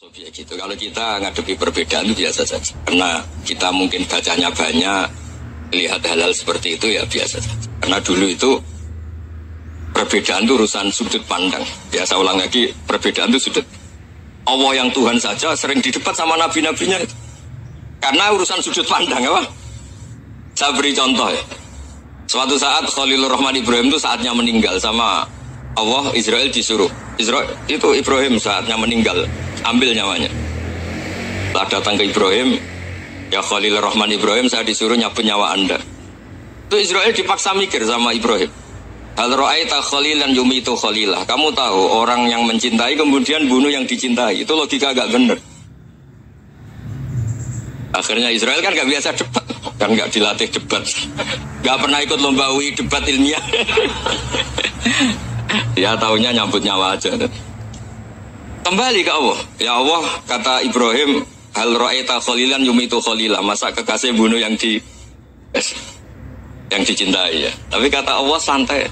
Sobiek gitu. Kalau kita ngadepi perbedaan itu biasa saja. Karena kita mungkin bacanya banyak, lihat hal-hal seperti itu ya biasa saja. Karena dulu itu perbedaan itu urusan sudut pandang. Biasa ulang lagi, perbedaan itu sudut. Allah yang Tuhan saja sering didebat sama nabi-nabinya itu. Karena urusan sudut pandang apa? Saya beri contoh ya. Suatu saat Khalilur Rahman Ibrahim itu saatnya meninggal sama Allah, Israel disuruh. Israel itu Ibrahim saatnya meninggal, ambil nyawanya. Setelah datang ke Ibrahim, ya Khalilur Rahman Ibrahim, saya disuruh nyabut nyawa Anda. Itu Israel dipaksa mikir sama Ibrahim. Hal ra'aita khalilan yumitu khalilah. Kamu tahu orang yang mencintai kemudian bunuh yang dicintai. Itu logika agak benar. Akhirnya Israel kan gak biasa debat, kan gak dilatih debat, gak pernah ikut lomba UI debat ilmiah. Ya taunya nyambut nyawa aja. Kembali ke Allah. Ya Allah, kata Ibrahim, hal ra'aita khalilan yumitu khalilah. Masa kekasih bunuh yang dicintai ya. Tapi kata Allah santai.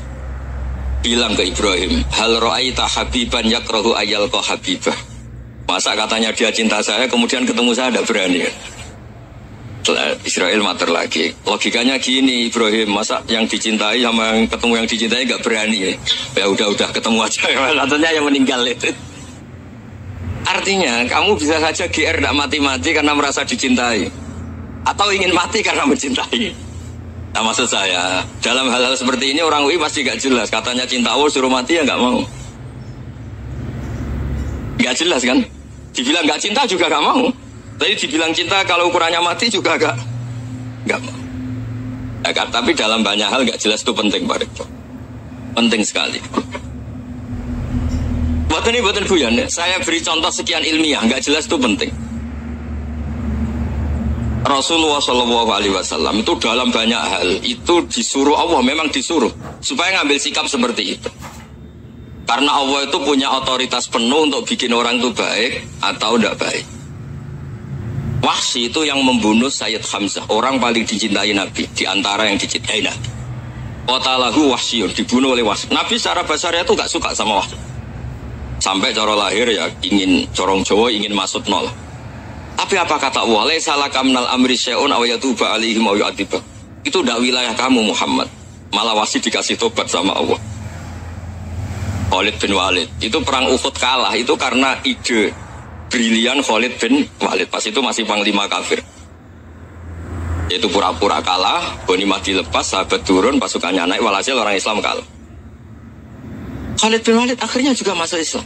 Bilang ke Ibrahim, hal ra'aita habiban yakrahu ayyalqa habibah. Masa katanya dia cinta saya, kemudian ketemu saya tidak berani ya. Israel mater lagi. Logikanya gini Ibrahim, masa yang dicintai sama yang ketemu yang dicintai gak berani ya udah ketemu aja. Katanya yang meninggal itu. Artinya kamu bisa saja GR tidak mati-mati karena merasa dicintai, atau ingin mati karena mencintai. Nah maksud saya, dalam hal-hal seperti ini orang UI pasti gak jelas. Katanya cinta Allah suruh mati ya gak mau. Gak jelas kan. Dibilang gak cinta juga gak mau. Tadi dibilang cinta kalau ukurannya mati juga gak mau. Ya, tapi dalam banyak hal gak jelas itu penting Pak Rektor. Penting sekali. Buatan Buyan, saya beri contoh sekian ilmiah, gak jelas itu penting. Rasulullah SAW itu dalam banyak hal itu disuruh Allah, memang disuruh supaya ngambil sikap seperti itu. Karena Allah itu punya otoritas penuh untuk bikin orang itu baik atau tidak baik. Wahsy itu yang membunuh Sayyid Hamzah, orang paling dicintai Nabi, di antara yang dicintai Nabi. Qatalahu Wahsyun, dibunuh oleh Wahsy. Nabi secara basarnya itu gak suka sama Wahsy. Sampai cara lahir ya ingin corong Jawa, ingin masuk nol. Tapi apa kata Allah? Laisa laka minal amri syai'un aw yatuba alaihim aw yu'adzibah. Itu tidak wilayah kamu Muhammad. Malah Wahsy dikasih tobat sama Allah. Khalid bin Walid, itu perang Uhud kalah itu karena ide brilian Khalid bin Walid. Pas itu masih panglima kafir. Yaitu pura-pura kalah, ghanimah dilepas, sahabat turun, pasukannya naik, walhasil orang Islam kalah. Khalid bin Walid akhirnya juga masuk Islam.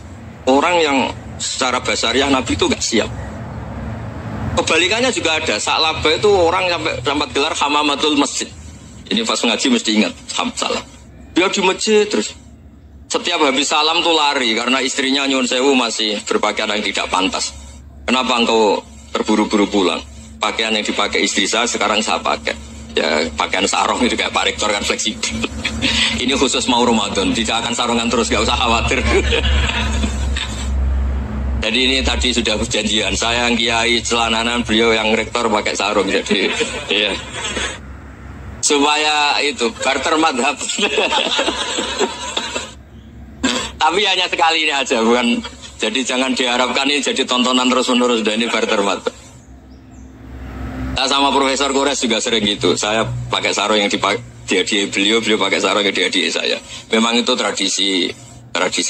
Orang yang secara basariah Nabi itu gak siap. Kebalikannya juga ada. Sa'labah itu orang sampai gelar hamamatul masjid. Ini pas ngaji mesti ingat salah. Dia di masjid terus. Setiap habis salam tuh lari karena istrinya nyuwun sewu masih berpakaian yang tidak pantas. Kenapa engkau terburu-buru pulang? Pakaian yang dipakai istri saya sekarang saya pakai. Ya pakaian sarung itu kayak Pak Rektor kan fleksibel. Ini khusus mau Ramadan, tidak akan sarungan terus, gak usah khawatir. Jadi ini tadi sudah perjanjian. Saya yang kiai celananan, beliau yang rektor pakai sarung. Jadi ya. Supaya itu barter madhab. Tapi hanya sekali ini aja, bukan. Jadi jangan diharapkan ini jadi tontonan terus-menerus. Dan ini barter madhab. Nah, sama Profesor Kores juga sering gitu. Saya pakai sarung yang dihadiahi beliau pakai sarung yang dihadiahi saya. Memang itu tradisi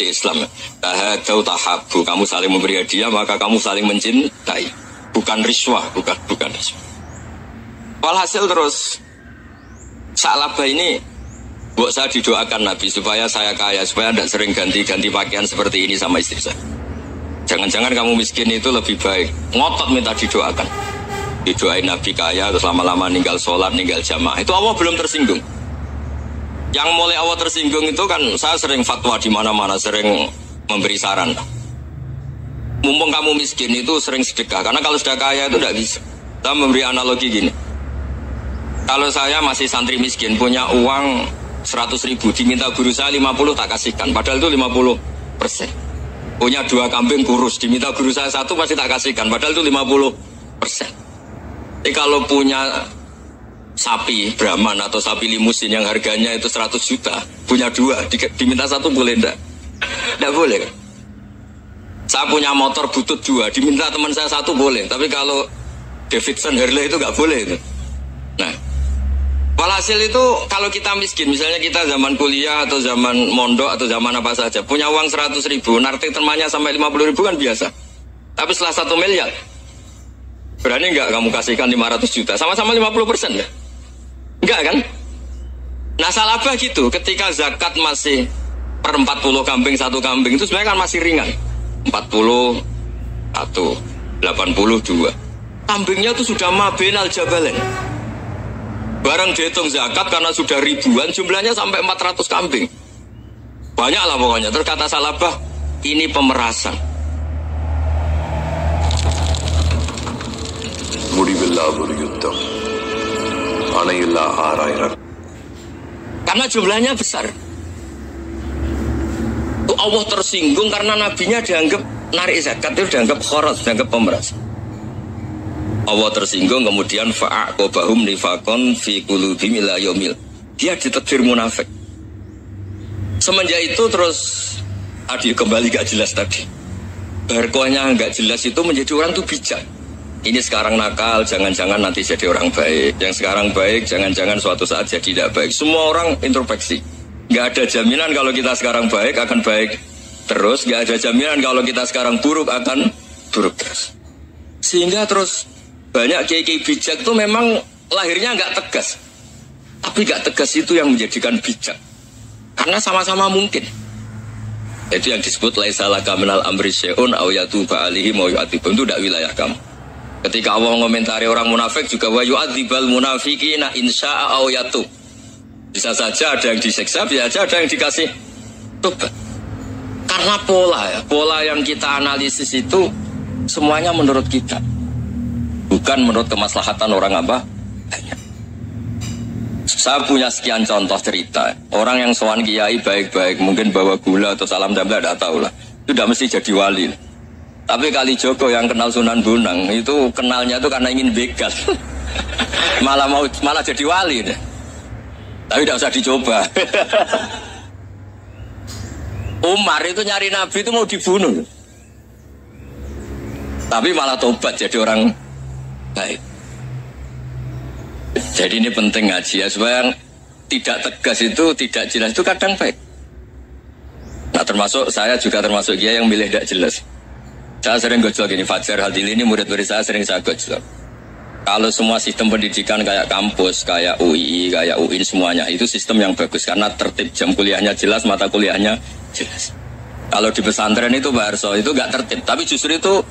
Islam. Tahadau tahabu, kamu saling memberi hadiah maka kamu saling mencintai. Bukan riswah, bukan riswah. Walhasil terus Sa'labah ini buat saya didoakan Nabi supaya saya kaya, supaya tidak sering ganti-ganti pakaian seperti ini sama istri saya. Jangan-jangan kamu miskin itu lebih baik. Ngotot minta didoakan. Didoain Nabi kaya terus lama-lama ninggal sholat, ninggal jamaah. Itu Allah belum tersinggung. Yang mulai Allah tersinggung itu kan saya sering fatwa di mana-mana, sering memberi saran. Mumpung kamu miskin itu sering sedekah, karena kalau sudah kaya itu tidak bisa. Saya memberi analogi gini. Kalau saya masih santri miskin, punya uang 100.000, diminta guru saya 50 tak kasihkan, padahal itu 50%. Punya 2 kambing kurus, diminta guru saya 1 pasti tak kasihkan, padahal itu 50%. Jadi kalau punya sapi Brahman atau sapi limusin yang harganya itu 100 juta, punya 2, diminta 1 boleh enggak? Enggak boleh kan? Saya punya motor butut 2, diminta teman saya 1 boleh, tapi kalau Davidson Harley itu nggak boleh itu. Nah, walhasil itu kalau kita miskin, misalnya kita zaman kuliah atau zaman mondok atau zaman apa saja, punya uang 100.000, narik temannya sampai 50.000 kan biasa. Tapi setelah 1 miliar, berani nggak kamu kasihkan 500 juta? Sama-sama 50% ya? Enggak kan? Nah salabah gitu, ketika zakat masih per 40 kambing 1 kambing itu sebenarnya kan masih ringan. 40 atau 82. Kambingnya itu sudah mabenal jabalen. Barang dihitung zakat karena sudah ribuan, jumlahnya sampai 400 kambing. Banyak lah pokoknya. Terus kata salabah, ini pemerasan. Karena jumlahnya besar. Allah tersinggung karena nabinya dianggap narik zakat itu dianggap khorat, dianggap pemeras. Allah tersinggung kemudian fa'aqobahum nifakon fi qulubihim ila yaumil. Dia ditakdir munafik. Semenjak itu terus kembali gak jelas tadi. Barkohnya gak jelas itu menjadi orang tuh bijak. Ini sekarang nakal, jangan-jangan nanti jadi orang baik. Yang sekarang baik, jangan-jangan suatu saat jadi tidak baik. Semua orang introspeksi. Gak ada jaminan kalau kita sekarang baik akan baik terus. Gak ada jaminan kalau kita sekarang buruk akan buruk terus. Sehingga terus banyak kiai-kiai bijak itu memang lahirnya gak tegas. Tapi gak tegas itu yang menjadikan bijak. Karena sama-sama mungkin. Itu yang disebut laisa laka minal amri syai'un aw yatuba alaihi wa yu'adzibum, itu tidak wilayah kamu. Ketika Allah mengomentari orang munafik juga wa yu'adzibal munafiqina insya'a aw yatub. Bisa saja ada yang disiksa, bisa saja ada yang dikasih tobat. Karena pola yang kita analisis itu semuanya menurut kita. Bukan menurut kemaslahatan orang apa? Banyak. Saya punya sekian contoh cerita. Orang yang sowan kiai baik-baik, mungkin bawa gula atau salam damla, tidak tahu lah. Itu tidak mesti jadi wali. Tapi kali Joko yang kenal Sunan Bonang itu kenalnya itu karena ingin begal. malah jadi wali deh. Tapi tidak usah dicoba. Umar itu nyari Nabi itu mau dibunuh. Tapi malah tobat jadi orang baik. Jadi ini penting ngaji ya, supaya yang tidak tegas itu, tidak jelas itu kadang baik. Nah termasuk saya juga termasuk dia yang milih tidak jelas. Saya sering gojol gini, Fajar Hadili ini murid-murid saya sering saya gojol. Kalau semua sistem pendidikan kayak kampus, kayak UII, kayak UIN semuanya, itu sistem yang bagus karena tertib, jam kuliahnya jelas, mata kuliahnya jelas. Kalau di pesantren itu Pak Arso, itu gak tertib, tapi justru itu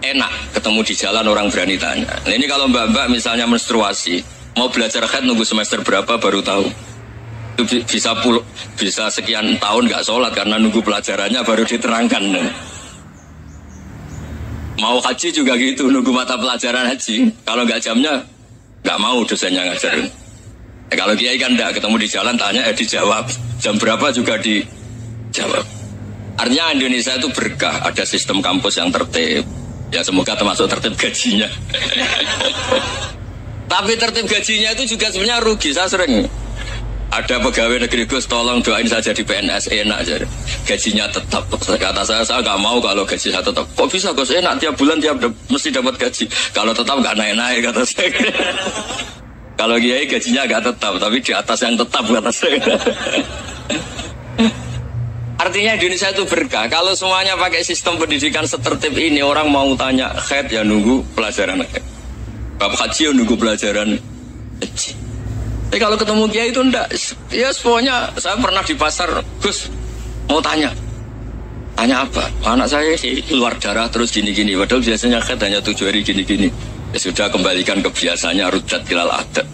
enak ketemu di jalan orang berani tanya. Nah ini kalau mbak-mbak misalnya menstruasi, mau belajar haid nunggu semester berapa baru tahu. Itu bisa sekian tahun gak sholat karena nunggu pelajarannya baru diterangkan. Mau haji juga gitu, nunggu mata pelajaran haji. Kalau nggak jamnya, nggak mau dosennya ngajarin. Kalau kiai kan nggak ketemu di jalan, tanya dijawab. Jam berapa juga dijawab. Artinya Indonesia itu berkah, ada sistem kampus yang tertib. Ya semoga termasuk tertib gajinya. Tapi tertib gajinya itu juga sebenarnya rugi. Saya sering ada pegawai negeri Gus, tolong doain saya jadi PNS enak aja. Gajinya tetap. Kata saya nggak mau kalau gaji saya tetap. Kok bisa Gus enak tiap bulan mesti dapat gaji. Kalau tetap nggak naik-naik kata saya. Kalau kiai gajinya nggak tetap, tapi di atas yang tetap kata saya. Artinya Indonesia itu berkah. Kalau semuanya pakai sistem pendidikan setertib ini, orang mau tanya haid ya nunggu pelajaran haid. Bab haji ya nunggu pelajaran haji. Tapi kalau ketemu kiai itu enggak, ya pokoknya saya pernah di pasar, Gus mau tanya apa? Anak saya keluar darah terus gini-gini, padahal biasanya haid hanya 7 hari gini-gini. Ya sudah kembalikan ke biasanya, rudat ilal adat.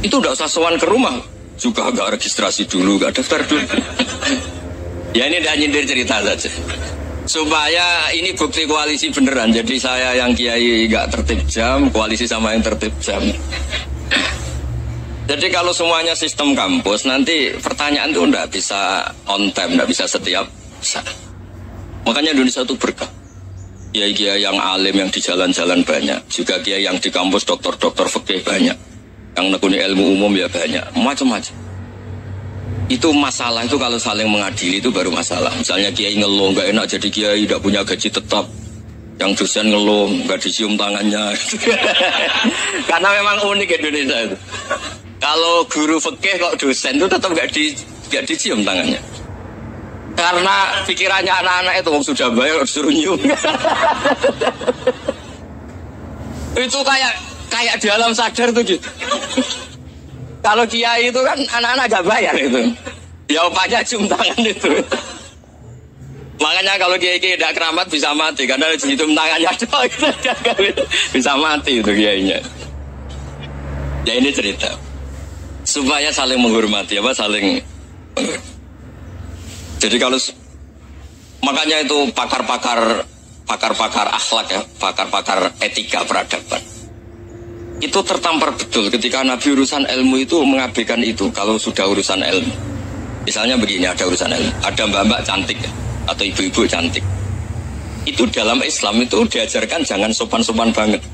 Itu enggak usah sowan ke rumah, juga enggak registrasi dulu, enggak daftar dulu. Ya ini udah nyindir cerita saja. Supaya ini bukti koalisi beneran. Jadi saya yang kiai enggak tertib jam, koalisi sama yang tertib jam. Jadi kalau semuanya sistem kampus, nanti pertanyaan itu enggak bisa on time, enggak bisa setiap saat. Makanya Indonesia itu berkah. Kiai-kiai yang alim yang di jalan-jalan banyak. Juga kiai yang di kampus dokter-dokter fikih banyak. Yang nekuni ilmu umum ya banyak. Macam-macam. Itu masalah itu kalau saling mengadili itu baru masalah. Misalnya kiai ngeluh nggak enak jadi kiai tidak punya gaji tetap, yang dosen ngeluh nggak dicium tangannya. Karena memang unik Indonesia itu. Kalau guru fikih kok dosen itu tetap nggak dicium tangannya. Karena pikirannya anak-anak itu sudah bayar suruh nyium. Itu kayak di alam sadar tuh gitu. Kalau kiai itu kan anak-anak gak bayar itu. Ya opanya cium tangan itu. Makanya kalau kiai tidak keramat bisa mati karena cium tangannya bisa mati itu kiainya. Ya ini cerita supaya saling menghormati saling. Jadi kalau makanya itu pakar-pakar akhlak ya, pakar-pakar etika peradaban. Itu tertampar betul ketika Nabi urusan ilmu itu mengabaikan itu. Kalau sudah urusan ilmu, misalnya begini, ada urusan ilmu, ada mbak-mbak cantik atau ibu-ibu cantik, itu dalam Islam itu diajarkan jangan sopan-sopan banget.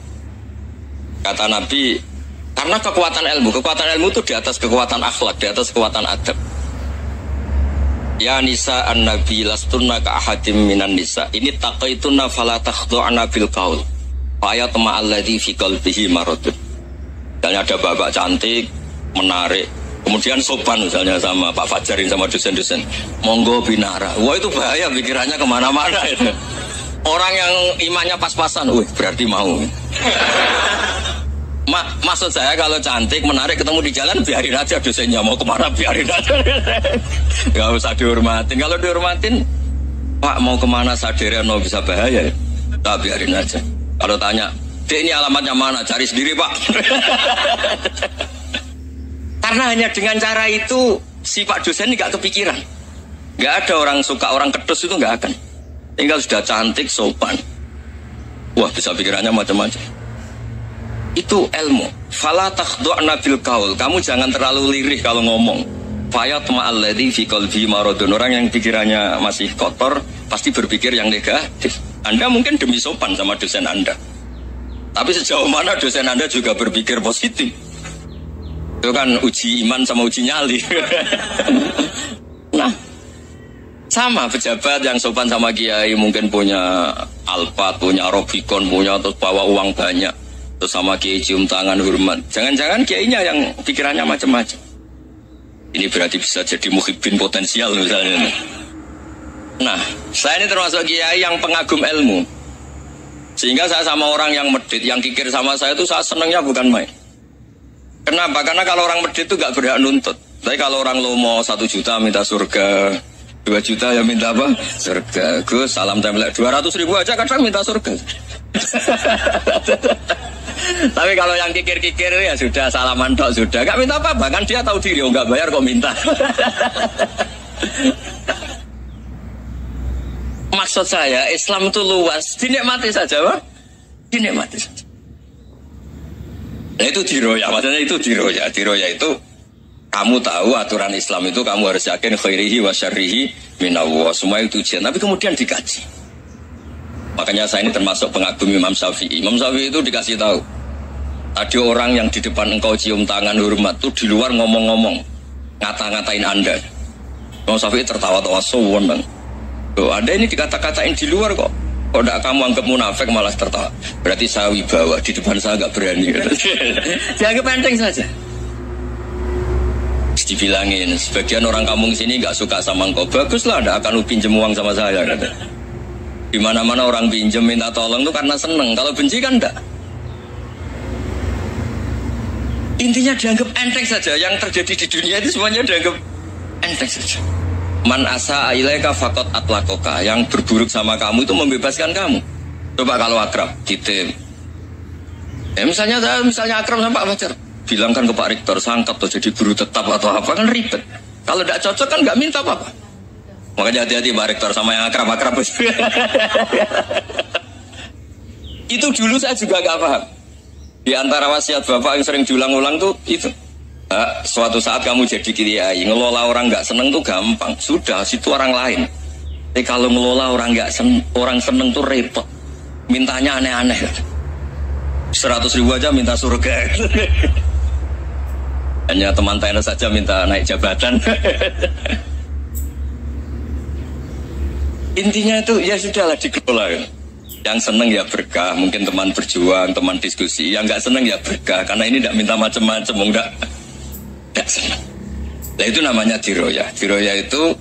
Kata Nabi, karena kekuatan ilmu itu di atas kekuatan akhlak, di atas kekuatan adab. Ya nisa an-nabi lastunna ka ahadim minan nisa, ini taqaitunna fala takhdu'na bil qaul ayat ma'alladhi fi qalbihi maradun. Misalnya ada bapak cantik, menarik, kemudian sopan misalnya sama Pak Fajarin sama dosen-dosen, monggo binara. Wah itu bahaya, pikirannya kemana-mana itu. Orang yang imannya pas-pasan, berarti mau. Maksud saya kalau cantik, menarik, ketemu di jalan, biarin aja dosennya mau kemana, biarin aja. Gak usah dihormatin. Kalau dihormatin, Pak mau kemana sadarnya bisa bahaya, tak biarin aja. Kalau tanya, Dek ini alamatnya mana? Cari sendiri Pak. Karena hanya dengan cara itu si Pak dosen ini gak kepikiran. Gak ada orang suka orang kedus itu gak akan. Tinggal sudah cantik, sopan. Wah bisa pikirannya macam-macam. Itu ilmu. Fala takhdu'na bil qaul. Kamu jangan terlalu lirih kalau ngomong. Fayat ma'alladhi fi qalbi maradun. Orang yang pikirannya masih kotor pasti berpikir yang negatif. Anda mungkin demi sopan sama dosen Anda. Tapi sejauh mana dosen Anda juga berpikir positif. Itu kan uji iman sama uji nyali. Nah, sama pejabat yang sopan sama kiai mungkin punya Alphard, punya Robicon, punya terus bawa uang banyak. Terus sama kiai cium tangan hormat. Jangan-jangan kiainya yang pikirannya macam-macam. Ini berarti bisa jadi muhibbin potensial misalnya. Nah, saya ini termasuk kiai yang pengagum ilmu. Sehingga saya sama orang yang medit, yang kikir sama saya itu saya senangnya bukan main. Kenapa? Karena kalau orang medit itu gak berhak nuntut. Tapi kalau orang lomo 1 juta minta surga, 2 juta ya minta apa? Surga. Gus, salam template 200.000 aja kadang minta surga. Tapi kalau yang kikir-kikir ya sudah salaman tok sudah. Gak minta apa-apa, kan dia tahu diri, gak bayar kok minta. Maksud saya, Islam itu luas, dinikmati saja, Pak. Dinikmati saja. Nah itu diroya, maksudnya itu diroya. Diroya itu, kamu tahu aturan Islam itu, kamu harus yakin khairihi wa syarrihi minallah. Semua itu ujian, tapi kemudian dikaji. Makanya saya ini termasuk pengagum Imam Syafi'i. Imam Syafi'i itu dikasih tahu. Ada orang yang di depan engkau cium tangan hormat, itu di luar ngomong-ngomong, ngata-ngatain Anda. Imam Syafi'i tertawa-tawa, sewenang. Loh, Anda ini dikata-katain di luar kok. Kok tidak kamu anggap munafik malah tertawa. Berarti saya wibawa, di depan saya agak berani. Dianggap enteng saja. Terus dibilangin, sebagian orang kampung sini nggak suka sama engkau. Baguslah, tidak akan pinjem uang sama saya. Di mana-mana orang pinjem minta tolong itu karena seneng. Kalau benci kan enggak. Intinya dianggap enteng saja. Yang terjadi di dunia itu semuanya dianggap enteng saja. Man asa ilaika faqat atlakoka. Yang berburuk sama kamu itu membebaskan kamu. Coba kalau akrab ditim. Misalnya akrab sama Pak Fajar, bilangkan ke Pak Rektor sangkap atau jadi guru tetap atau apa, kan ribet. Kalau tidak cocok kan nggak minta apa-apa. Makanya hati-hati Pak Rektor sama yang akrab-akrab. Itu dulu saya juga nggak paham. Di antara wasiat Bapak yang sering diulang-ulang tuh itu. Suatu saat kamu jadi kiai, ngelola orang nggak seneng tuh gampang, sudah situ orang lain. Tapi kalau ngelola orang nggak orang seneng tuh repot, mintanya aneh-aneh. 100.000 aja minta surga. Hanya teman tenis saja minta naik jabatan. Intinya itu ya sudahlah dikelola. Yang seneng ya berkah, mungkin teman berjuang, teman diskusi. Yang nggak seneng ya berkah, karena ini tidak minta macam-macam, nggak seneng. Nah itu namanya diroya. Diroya itu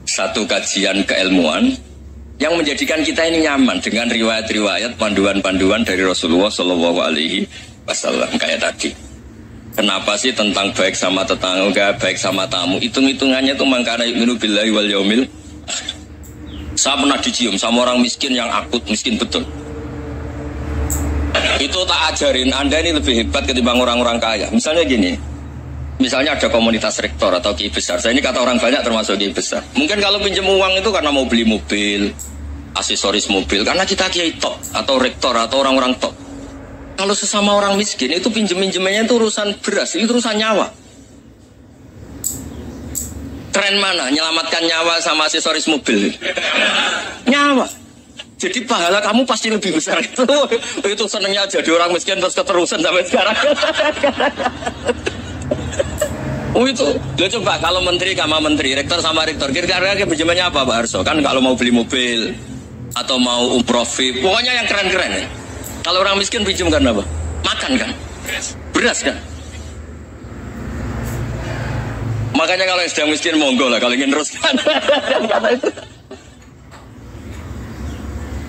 satu kajian keilmuan yang menjadikan kita ini nyaman dengan riwayat-riwayat, panduan-panduan dari Rasulullah Shallallahu Alaihi Wasallam kayak tadi. Kenapa sih tentang baik sama tetangga, baik sama tamu? Hitung-hitungannya itu mangkana yu'minu billahi wal yaumil akhir. Saya pernah dicium sama orang miskin yang akut miskin betul. Itu tak ajarin Anda ini lebih hebat ketimbang orang-orang kaya. Misalnya gini. Misalnya ada komunitas rektor atau kiai besar. Saya ini kata orang banyak termasuk kiai besar. Mungkin kalau pinjam uang itu karena mau beli mobil, aksesoris mobil, karena kita kiai top atau rektor atau orang-orang top. Kalau sesama orang miskin itu pinjem-pinjemannya itu urusan beras, itu urusan nyawa. Tren mana? Menyelamatkan nyawa sama aksesoris mobil. Nyawa. Jadi pahala kamu pasti lebih besar itu. Itu senengnya jadi orang miskin terus keterusan sampai sekarang. Oh itu, lo coba kalau menteri sama menteri, rektor sama rektor, kira-kira pinjamannya apa Pak Arso? Kan kalau mau beli mobil atau mau umroh VIP, pokoknya yang keren-keren ya. Kalau orang miskin pinjam kan apa? Makan kan? Beras kan? Makanya kalau yang sedang miskin monggo lah, kalau ingin teruskan.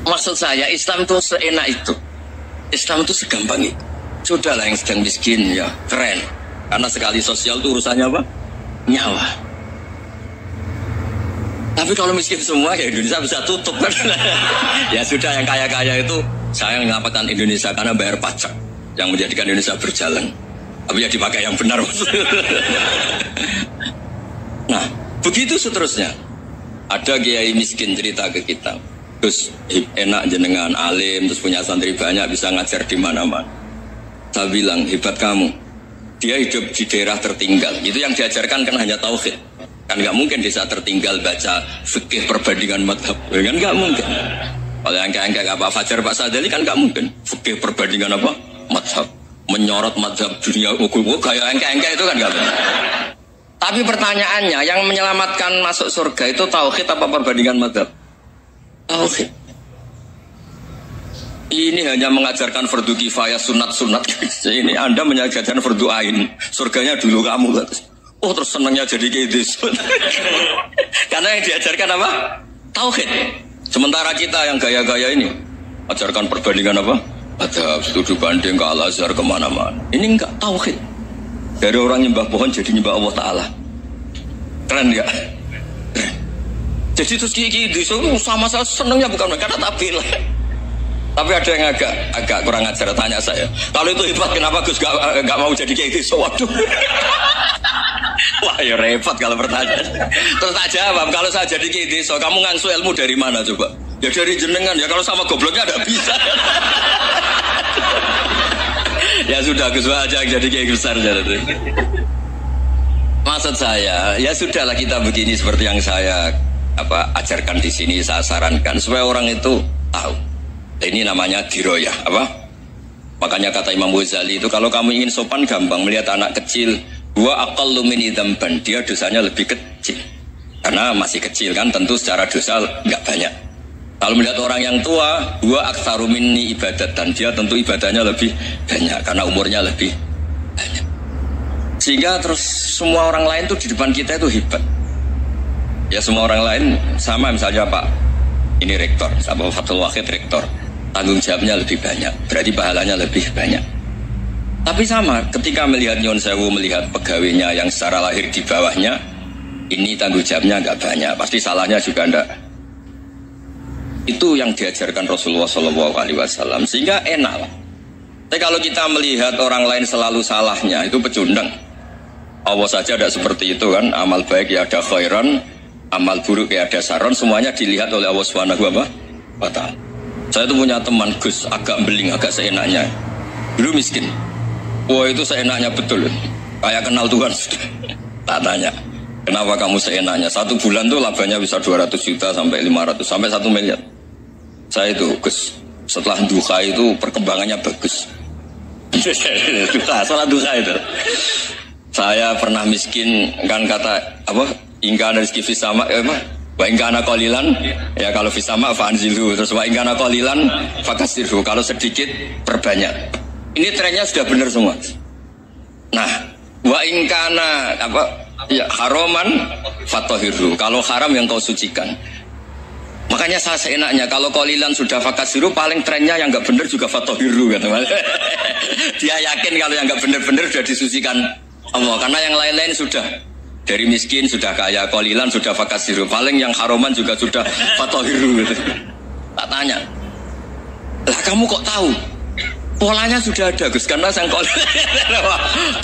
Maksud saya Islam itu seenak itu, Islam itu segampang itu. Sudahlah yang sedang miskin ya keren. Karena sekali sosial itu urusannya apa? Nyawa. Tapi kalau miskin semua ya Indonesia bisa tutup kan? Ya sudah yang kaya-kaya itu saya mengatakan Indonesia karena bayar pajak yang menjadikan Indonesia berjalan. Tapi ya dipakai yang benar. Nah begitu seterusnya. Ada kiai miskin cerita ke kita. Terus enak jenengan alim, terus punya santri banyak, bisa ngajar di mana-mana. Saya bilang hebat kamu. Dia hidup di daerah tertinggal. Itu yang diajarkan kan hanya tauhid. Kan nggak mungkin desa tertinggal baca fikih perbandingan madhab. Kan nggak mungkin. Kalau yang kayak Pak Fajar, Pak Sadali kan nggak mungkin. Fikih perbandingan apa? Madhab. Menyorot madhab dunia hukum. Kayak engke-engke itu kan nggak mungkin. Tapi pertanyaannya, yang menyelamatkan masuk surga itu tauhid apa perbandingan madhab? Tauhid. Ini hanya mengajarkan fardu kifayah sunat-sunat. Ini Anda mengajarkan fardu ain. Surganya dulu kamu. Oh terus senangnya jadi kidis. Karena yang diajarkan apa? Tauhid. Sementara kita yang gaya-gaya ini ajarkan perbandingan apa? Ada studi banding ke Al-Azhar kemana-mana. Ini enggak tauhid. Dari orang nyembah pohon jadi nyembah Allah Ta'ala. Keren enggak? Keren. Jadi terus kidis sama saya senangnya bukan karena tabilah. Tapi ada yang agak kurang ajar, tanya saya. Kalau itu hebat, kenapa Gus gak mau jadi kayak gitu? Waduh. Wah ya repot kalau bertanya. Terus tak jawab, kalau saya jadi kayak gitu, kamu ngangsu ilmu dari mana coba? Ya dari jenengan, ya kalau sama gobloknya gak bisa. Ya sudah, Gus aja jadi kayak besar. Maksud saya, ya sudahlah kita begini seperti yang saya ajarkan di sini, saya sarankan supaya orang itu tahu. Ini namanya diroyah, apa? Makanya kata Imam Ghazali itu kalau kamu ingin sopan gampang melihat anak kecil, wa aqallu min dzamban, dia dosanya lebih kecil. Karena masih kecil kan, tentu secara dosa enggak banyak. Kalau melihat orang yang tua, wa aktsaru minni ibadatan, dia tentu ibadahnya lebih banyak karena umurnya lebih banyak. Sehingga terus semua orang lain tuh di depan kita itu hebat. Ya semua orang lain sama, misalnya Pak ini rektor, sama Fathul Wahid rektor. Tanggung jawabnya lebih banyak, berarti pahalanya lebih banyak. Tapi sama, ketika melihat Nyon Sewu, melihat pegawainya yang secara lahir di bawahnya, ini tanggung jawabnya nggak banyak, pasti salahnya juga enggak. Itu yang diajarkan Rasulullah SAW, sehingga enak lah. Tapi kalau kita melihat orang lain selalu salahnya, itu pecundang. Allah saja tidak seperti itu kan, amal baik ya ada khairan, amal buruk ya ada saron, semuanya dilihat oleh Allah SWT. Saya tuh punya teman Gus, agak beling, agak seenaknya. Dulu miskin. Wah itu seenaknya betul. Kayak kenal Tuhan sudah. Tak tanya, kenapa kamu seenaknya? 1 bulan tuh labanya bisa 200 juta sampai 500 sampai 1 miliar. Saya itu Gus, setelah duha itu perkembangannya bagus. Duha, salah duha itu. Saya pernah miskin kan kata apa? Ingka rezeki fisama wa ingkana qalilan ya kalau fisama fa'anzilhu terus wa ingkana qalilan fakasirhu kalau sedikit perbanyak. Ini trennya sudah benar semua. Nah, wa ingkana apa ya haroman fatahirhu kalau haram yang kau sucikan. Makanya saya seenaknya kalau qalilan sudah fakasiru paling trennya yang enggak benar juga fatahirhu kata Mas. Dia yakin kalau yang enggak benar-benar sudah disucikan Allah karena yang lain-lain sudah dari miskin sudah kaya, qalilan sudah fakasiru, paling yang haroman juga sudah fatahirhu gitu. Tak tanya, lah kamu kok tahu? Polanya sudah ada Gus, karena sang qalilan.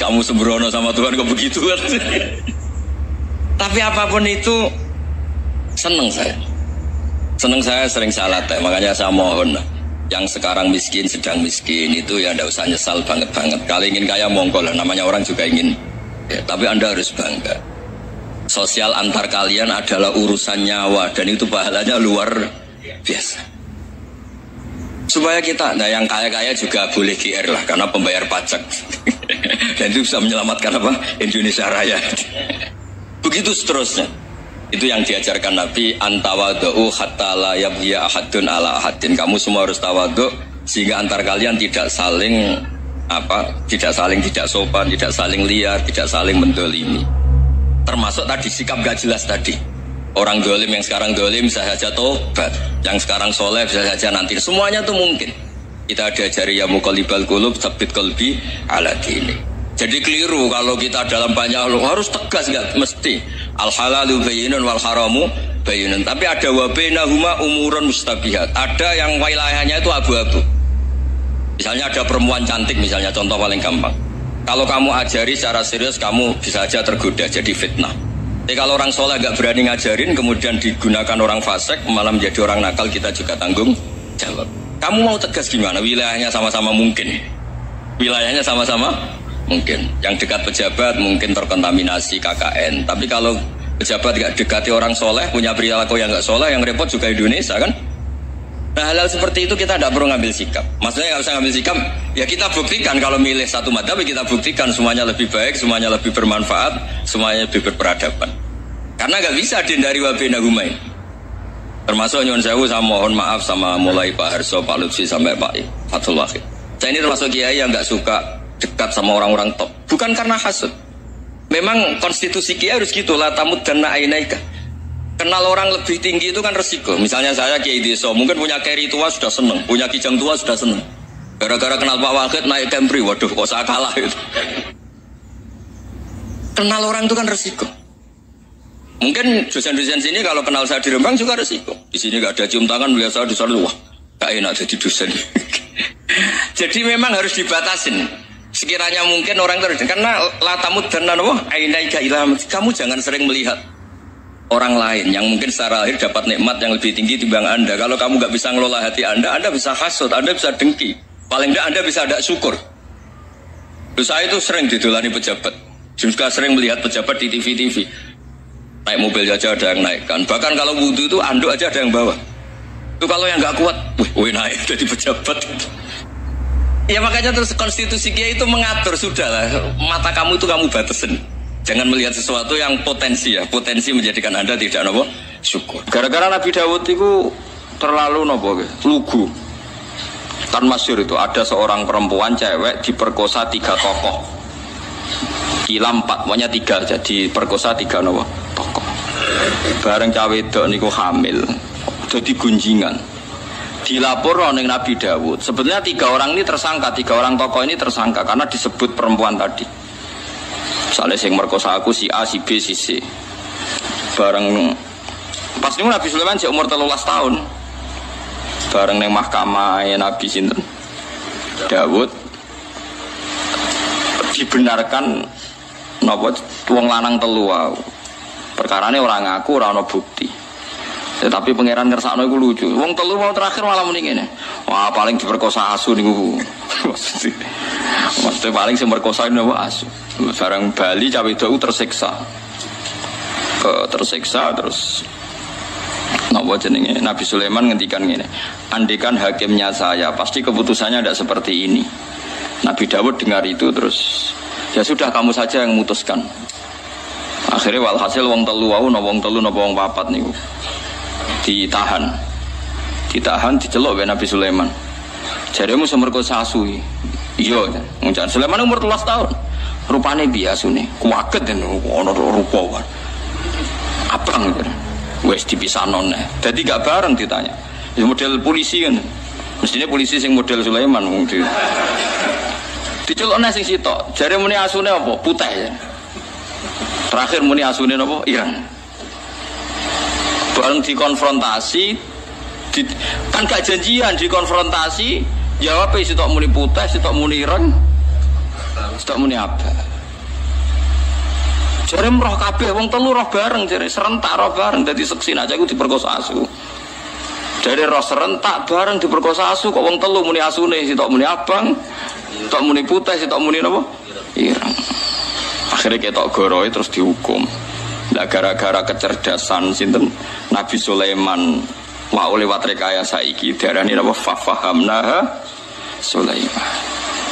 Kamu sembrono sama Tuhan kok begitu kan? Tapi apapun itu seneng saya. Seneng saya sering salah teh, makanya saya mohon yang sekarang miskin sedang miskin itu ya ndak usah nyesal banget-banget. Kalau ingin kaya monggo lah, namanya orang juga ingin. Ya, tapi Anda harus bangga. Sosial antar kalian adalah urusan nyawa dan itu pahalanya luar biasa. Supaya kita, nah yang kaya-kaya juga boleh GR lah karena pembayar pajak. Dan itu bisa menyelamatkan apa? Indonesia Raya. Begitu seterusnya. Itu yang diajarkan Nabi, antawadhu hatta la yabghiya ahadun ala ahadin. Kamu semua harus tawadhu sehingga antar kalian tidak saling tidak sopan, tidak saling liar, tidak saling mendolimi. Termasuk tadi sikap gak jelas tadi. Orang dolim yang sekarang dolim bisa saja tobat, yang sekarang soleh bisa saja nanti. Semuanya itu mungkin. Kita diajari ya muqallibal qulub tsabbit qalbi ala dini. Jadi keliru kalau kita dalam banyak harus tegas, nggak mesti. Al halalu bayyinun wal haramu bayyinun. Tapi ada wa bainahuma umurun mustabihat. Ada yang wilayahnya itu abu-abu. Misalnya ada perempuan cantik misalnya, contoh paling gampang. Kalau kamu ajari secara serius, kamu bisa aja tergoda jadi fitnah. Tapi kalau orang soleh gak berani ngajarin, kemudian digunakan orang fasik, malah menjadi orang nakal, kita juga tanggung jawab. Kamu mau tegas gimana? Wilayahnya sama-sama mungkin. Wilayahnya sama-sama mungkin. Yang dekat pejabat mungkin terkontaminasi KKN. Tapi kalau pejabat gak dekati orang soleh, punya perilaku yang gak soleh, yang repot juga Indonesia kan? Nah hal-hal seperti itu kita tidak perlu ngambil sikap. Maksudnya nggak usah ngambil sikap, ya kita buktikan kalau milih satu madhab, kita buktikan semuanya lebih baik, semuanya lebih bermanfaat, semuanya lebih berperadaban. Karena nggak bisa dihindari wabena humain. Termasuk nyuwun sewu, saya mohon maaf sama mulai Pak Harso, Pak Lutfi sampai Pak Fathul Wahid. Saya ini termasuk kiai yang nggak suka dekat sama orang-orang top. Bukan karena hasud. Memang konstitusi kiai harus gitu, la tamud dan na'inaika. Kenal orang lebih tinggi itu kan resiko. Misalnya saya Kiai Deso, mungkin punya keri tua sudah seneng, punya kijang tua sudah seneng. Gara-gara kenal Pak Wahid naik Camry, waduh kok saya kalah itu. Kenal orang itu kan resiko. Mungkin dosen-dosen sini kalau kenal saya di Rembang juga resiko. Di sini gak ada cium tangan, biasa di sana, wah gak enak jadi dosen. Jadi memang harus dibatasin. Sekiranya mungkin orang terus, karena latamud dan wah ainaika ilham, kamu jangan sering melihat orang lain yang mungkin secara lahir dapat nikmat yang lebih tinggi timbang Anda. Kalau kamu nggak bisa ngelola hati Anda bisa hasut, Anda bisa dengki. Paling tidak Anda bisa ada syukur. Terus saya itu sering didolani pejabat. Juga sering melihat pejabat di TV-TV. Naik mobil aja ada yang naikkan. Bahkan kalau wudhu itu anduk aja ada yang bawa. Itu kalau yang nggak kuat, wih naik jadi pejabat. Ya makanya terus konstitusi Kiai itu mengatur, sudahlah mata kamu itu kamu batasin. Jangan melihat sesuatu yang potensi ya, potensi menjadikan Anda tidak nopo syukur. Gara-gara Nabi Dawud itu terlalu nopo lugu. Kan masyhur itu ada seorang perempuan cewek diperkosa 3 tokoh. Kila 4, pokoknya 3 jadi perkosa 3 nopo tokoh. Bareng cawe wedok niku hamil. Jadi gunjingan. Dilapor ning Nabi Dawud. Sebenarnya 3 orang ini tersangka, 3 orang tokoh ini tersangka karena disebut perempuan tadi. Misalnya yang merkosa aku si A, si B, si C. Bareng pas ini Nabi Sulaiman si umur 13 tahun. Bareng neng mahkamah Nabi sinten Dawud dibenarkan napa wong lanang telu wae. Perkarane ora ngaku, ora ana bukti. Tetapi pangeran ngersakno iku lucu. Wong telu mau terakhir malah muni ngene. Wah, paling diperkosa asu niku. Maksudnya paling sing merkosa niku asu. Barang Bali cawe itu tersiksa terus napa jenenge Nabi Sulaiman ngendikan ngene, andekan hakimnya saya pasti keputusannya tidak seperti ini. Nabi Dawud dengar itu terus Ya sudah kamu saja yang memutuskan. Akhirnya walhasil wong telu napa wong papat niku ditahan diceluk oleh Nabi Sulaiman. Jaremu semerkosa asui. Iya, nguncak Sulaiman umur 13 tahun. Rupane biasune, kuwaget dan ana rupa. Abang gitu. Wes dipisahno neh. Dadi gak bareng ditanya. Ya model polisi kan. Mestinya polisi sing model Sulaiman wong di. Diceluk neh sing sitok. Jare muni asune apa? Putih ya. Terakhir muni asune napa? Ireng. Bareng dikonfrontasi kan gak janjian dikonfrontasi, jawab sitok muni putih, sitok muni ireng, sitok muni apa? Jare roh kabeh wong telu roh bareng, jare serentak roh bareng dadi seksi aja iku diperkosa asu. Jare roh serentak bareng diperkosa asu kok wong telu muni asune, sitok muni abang, sitok muni putih, sitok muni napa? Ireng. Akhirnya ketok goroe terus dihukum. Lah gara-gara kecerdasan sinten Nabi Sulaiman wa lewat rekayasa iki diarani napa fahamna Sulaiman.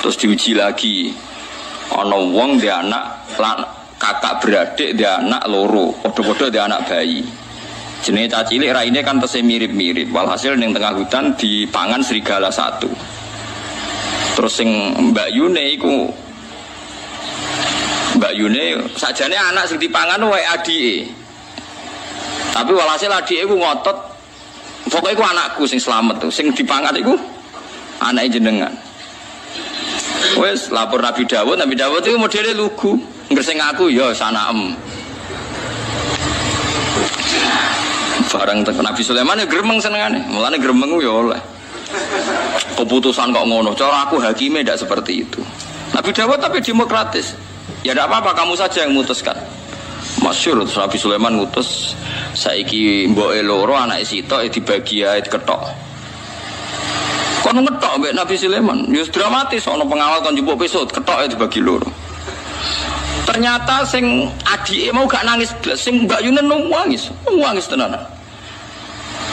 Terus diuji lagi. Ana wong dia anak kakak beradik dia anak loro, padha-padha dia anak bayi. Jenenge cacilik raine kan tesih mirip-mirip. Walhasil ning tengah hutan dipangan serigala satu. Terus sing Mbak Yune sajane anak sing dipangan wae adike. Tapi walhasil adike ku ngotot, pokoknya ku anakku sing selamat tuh, sing dipangan iku anake jenengan. Wes lapor Nabi Dawud itu modelnya lugu. Ngersing aku ya sanaem. Barang Nabi Sulaiman ya gremeng senengane. Mulane gremeng ku ya oleh. Keputusan kok ngono. Cara aku hakime ndak seperti itu. Nabi Dawud tapi demokratis. Ya tidak apa-apa, kamu saja yang memutuskan. Masyhur Nabi Sulaiman ngutus saiki mboke loro anake sitok dibagi ae ketok. Kono ngetok mbek Nabi Sulaiman, ya dramatis ana pengawal kon njupuk pisau ketok dibagi loro. Ternyata sing adike mau gak nangis blas, sing Mbak Yunen nangis tenanan.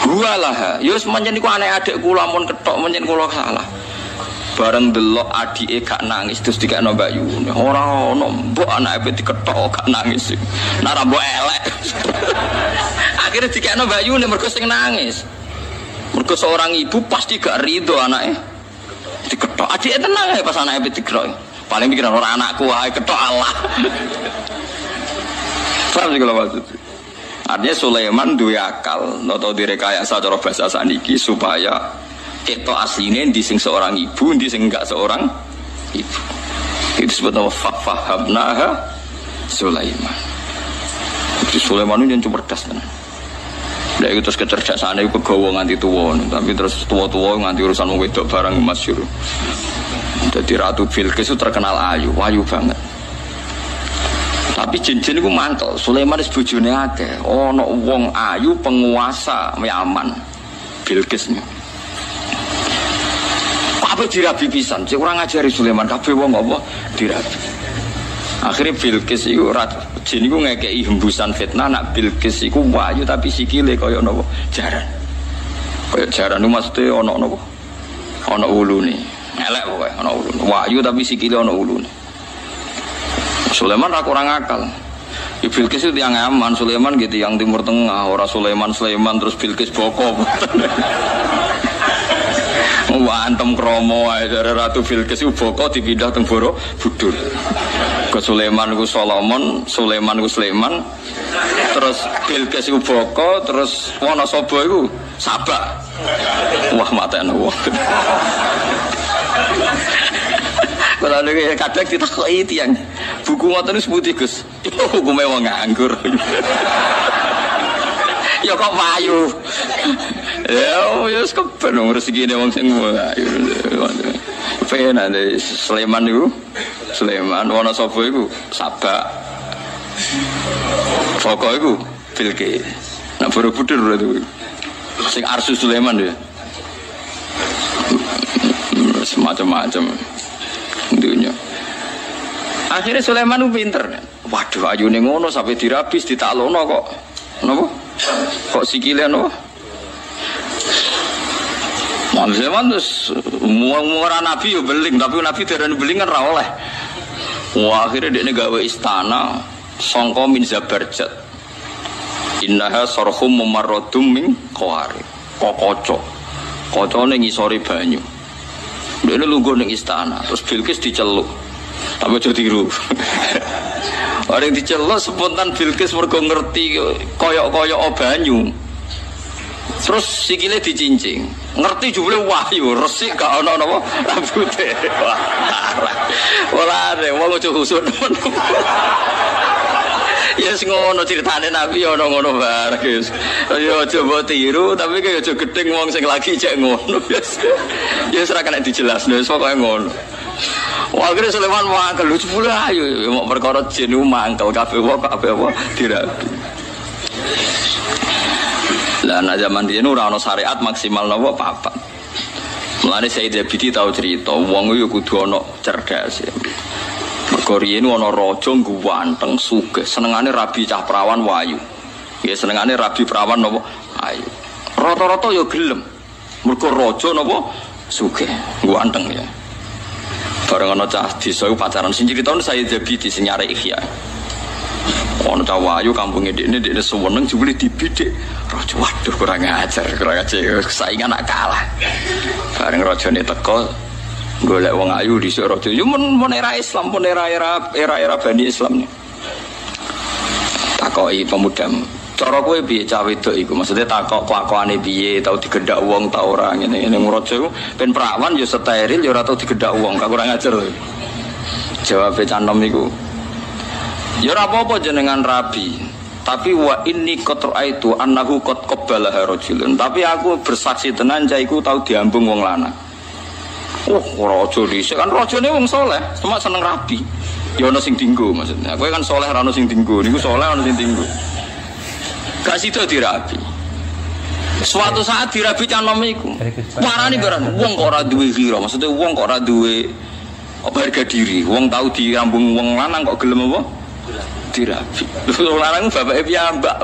Huwalah, ya wis pancen iku anek adik kula mun ketok pancen kula salah. Bareng delok adike gak nangis terus dikekno Mbak Yun. Ora ono mbok anake diketok gak nangis. Nek ora mbok elek. Akhire dikekno Mbak Yun mergo sing nangis. Mergo seorang ibu pasti gak rido anake diketok. Adike tenang ae pas anake diketok. Paling pikiran ora anakku wae ketok Allah. Paham sih kalau maksud. Artinya Sulaiman duwe akal, atau direkayasa cara bahasa saniki supaya ketok aslinya di sing seorang ibu, di sing enggak seorang ibu. Itu disebut nama fahamna Sulaiman. Jadi Sulaiman itu yang cerdas kan. Nah itu terus kecerdasannya itu kegawa nganti tua, tapi terus tua-tua nganti urusan wedok barang masyhur. Jadi Ratu Bilqis itu terkenal ayu banget. Tapi jin-jin itu mantel. Sulaiman itu bojone akeh. Ono wong ayu penguasa Yaman. Bilqis nih. Apa dirabi pisan? Cek orang ngajari Sulaiman kabeh wong apa dirabi. Akhirnya Bilqis itu jin itu ngekei hembusan fitnah. Nak Bilqis itu wayu tapi sikile kaya napa jaran. Kaya jaran itu maksudnya ono napa? Ono ulune. Elek pokoke ono ulune. Wayu tapi sikile ono ulune. Sulaiman ra kurang akal. Bilqis itu yang aman, Sulaiman gitu yang Timur Tengah, ora Sulaiman terus Bilqis boko. Wah antem kromo ae dari Ratu Bilqis itu boko dipindah teng Borobudur. Ke Sulaiman ku Solomon, Sulaiman ku Sulaiman. Terus Bilqis itu boko, terus Wonosobo itu Sabak. Wah matane wong. Kalau ada kadang ditakoki tiyang buku ngoten niku seputi Gus. Hukume wong nganggur. Ya kok payu. Ya wis keben rezekine wong sing ayu. Penak Sulaiman niku. Sulaiman Wonosobo iku Sabak. Foko iku Bilqis. Nah Borobudur itu. Sing Arsu Sulaiman ya. Semacam-macam. Dunia. Akhirnya Sulaiman itu pinter. Waduh ayune ngono sampai dirabis ditaklono kok. Napa? Kok sikile napa? Sulaiman terus muara nabi yo beling, tapi nabi darani beling kan ra oleh. Wah, akhirnya dia gawe istana sangka min Zabarjat. Innaha sarhum mumarradum min qawari. Kokoco. Kocone ngisore banyu. Dia lungguh ning istana, terus Bilqis diceluk. Tapi aja tiru. Orang diceluk spontan Bilqis mergo ngerti koyok-koyok banyu. Terus sikile dicincing. Ngerti jebule wahyu, resik gak ana napa rambute. Wah. Ora ada wong aja khusuk. Ya sing ngono critane Nabi ana ngono bareng wis. Ya aja mbok tiru tapi kaya aja gedeng wong sing lagi cek ngono. Ya ora kena dijelasno wis pokoke ngono. Wah akhirnya Sulaiman mangkel lucu pula ayo mau perkara jin mangkel kabeh apa dirabi. Lah nek zaman riyen ora ana syariat maksimal napa papat. Mulane Sayyid Zabidi tau cerita, wong yo kudu ana cerdas. Mergo riyen ana raja ganteng sugih, senengane rabi cah prawan wayu. Nggih senengane rabi prawan napa ayu. Rata-rata yo gelem. Mergo raja napa sugih, ganteng ya. Bareng ana cah desa pacaran sing critane Sayyid Zabidi sing nyare Ihya. Ono cah wayu kampunge dekne suweneng jebule dibidik. Raja waduh kurang ajar saingan nak kalah. Bareng rajane teko golek wong ayu dhisik raja. Yo men era Islam, pun era Bani Islam. Takoki pemuda. Cara kowe piye cah wedok iku? Maksudnya takok kelakuane piye, tau digendak wong ta ora ngene. Ning raja iku ben prawan yo steril yo ora tau digendak wong, kurang ajar. Jawabe canom iku ya ora apa-apa jenengan rabi, tapi wa inni qad raaitu annahu qad qabbalaha rajulun. Tapi aku bersaksi tenan cah iku tau diambung wong lanang. Raja dhisik kan rajane wong saleh, cuma seneng rabi. Ya ana sing dinggo maksudnya. Kowe kan saleh ora ana sing dinggo, niku saleh ana sing dinggo. Gak sida dirabi. Suatu saat dirabi cah nom iku. Marani barang wong kok ora duwe gira, maksudnya wong kok ora duwe harga diri. Wong tau dirambung wong lanang kok gelem apa? Dirabi. Wong lanang bapake piyambak.